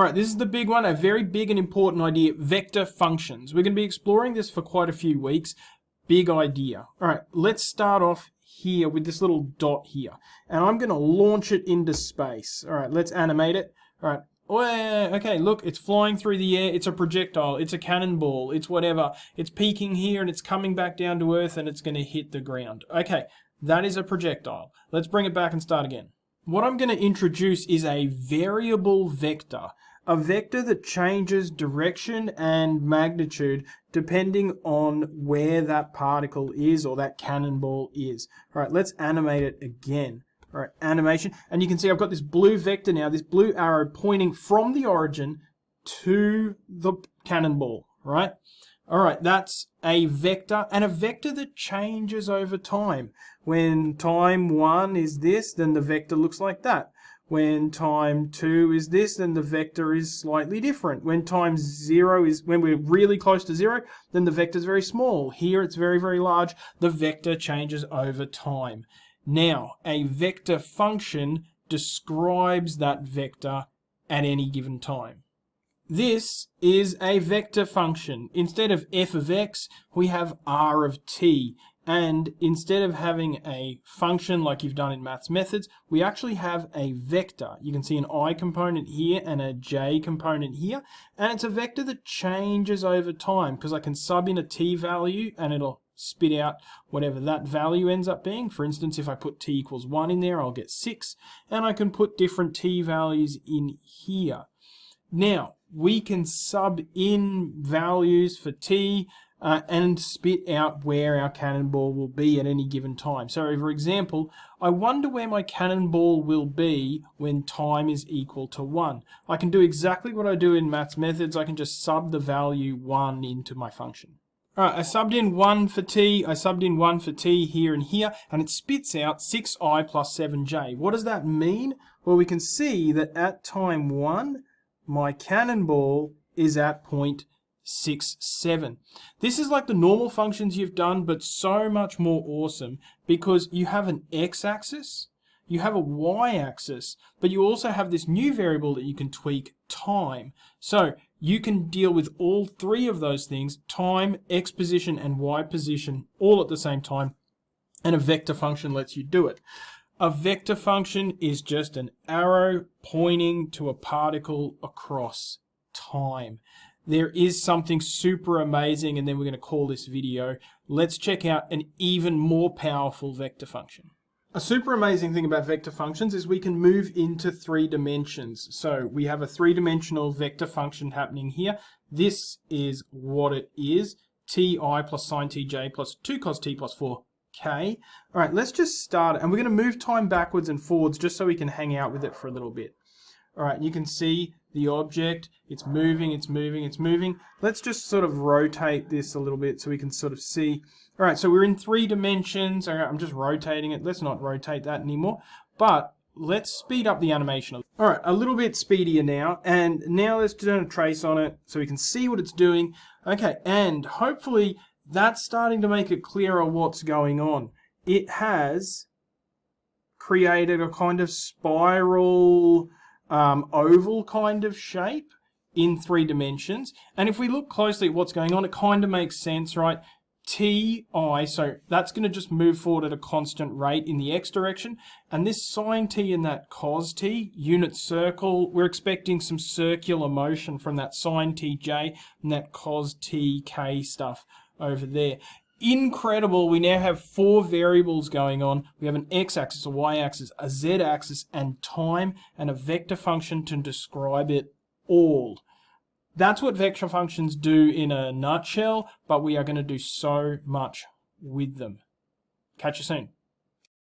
right, this is the big one, a very big and important idea, vector functions. We're going to be exploring this for quite a few weeks. Big idea. All right, let's start off here with this little dot here. And I'm going to launch it into space. All right, let's animate it. All right. Okay, look, it's flying through the air. It's a projectile. It's a cannonball. It's whatever. It's peaking here and it's coming back down to Earth and it's going to hit the ground. Okay, that is a projectile. Let's bring it back and start again. What I'm going to introduce is a variable vector. A vector that changes direction and magnitude depending on where that particle is or that cannonball is. All right, let's animate it again. All right, animation. And you can see I've got this blue vector now, this blue arrow pointing from the origin to the cannonball, right? All right, that's a vector, and a vector that changes over time. When time 1 is this, then the vector looks like that. When time 2 is this, then the vector is slightly different. When time 0 is, when we're really close to 0, then the vector is very small. Here it's very, very large. The vector changes over time. Now, a vector function describes that vector at any given time. This is a vector function. Instead of f of x, we have r of t. And instead of having a function like you've done in maths methods, we actually have a vector. You can see an I component here and a j component here. And it's a vector that changes over time because I can sub in a t value and it'll spit out whatever that value ends up being. For instance, if I put t equals 1 in there, I'll get 6. And I can put different t values in here. Now, we can sub in values for t and spit out where our cannonball will be at any given time. So, for example, I wonder where my cannonball will be when time is equal to 1. I can do exactly what I do in maths methods. I can just sub the value 1 into my function. All right, I subbed in 1 for t, I subbed in 1 for t here and here, and it spits out 6i plus 7j. What does that mean? Well, we can see that at time 1, my cannonball is at point 6, 7. This is like the normal functions you've done, but so much more awesome because you have an x-axis, you have a y-axis, but you also have this new variable that you can tweak, time. So you can deal with all three of those things, time, x position, and y position, all at the same time, and a vector function lets you do it. A vector function is just an arrow pointing to a particle across time. There is something super amazing, and then we're going to call this video. Let's check out an even more powerful vector function. A super amazing thing about vector functions is we can move into 3 dimensions. So we have a 3-dimensional vector function happening here. This is what it is. Ti plus sine tj plus 2 cos t plus 4k. All right, let's just start it. And we're going to move time backwards and forwards just so we can hang out with it for a little bit. All right, you can see the object, it's moving, it's moving, it's moving. Let's just sort of rotate this a little bit so we can sort of see. All right, so we're in 3 dimensions. All right, I'm just rotating it. Let's not rotate that anymore. But let's speed up the animation. All right, a little bit speedier now. And now let's turn a trace on it so we can see what it's doing. Okay, and hopefully that's starting to make it clearer what's going on. It has created a kind of spiral oval kind of shape in 3 dimensions. And if we look closely at what's going on, it kind of makes sense, right? Ti, so that's going to just move forward at a constant rate in the x direction. And this sine t and that cos t, unit circle, we're expecting some circular motion from that sine tj and that cos tk stuff over there. Incredible. We now have 4 variables going on. We have an x-axis, a y-axis, a z-axis, and time, and a vector function to describe it all. That's what vector functions do in a nutshell, but we are going to do so much with them. Catch you soon.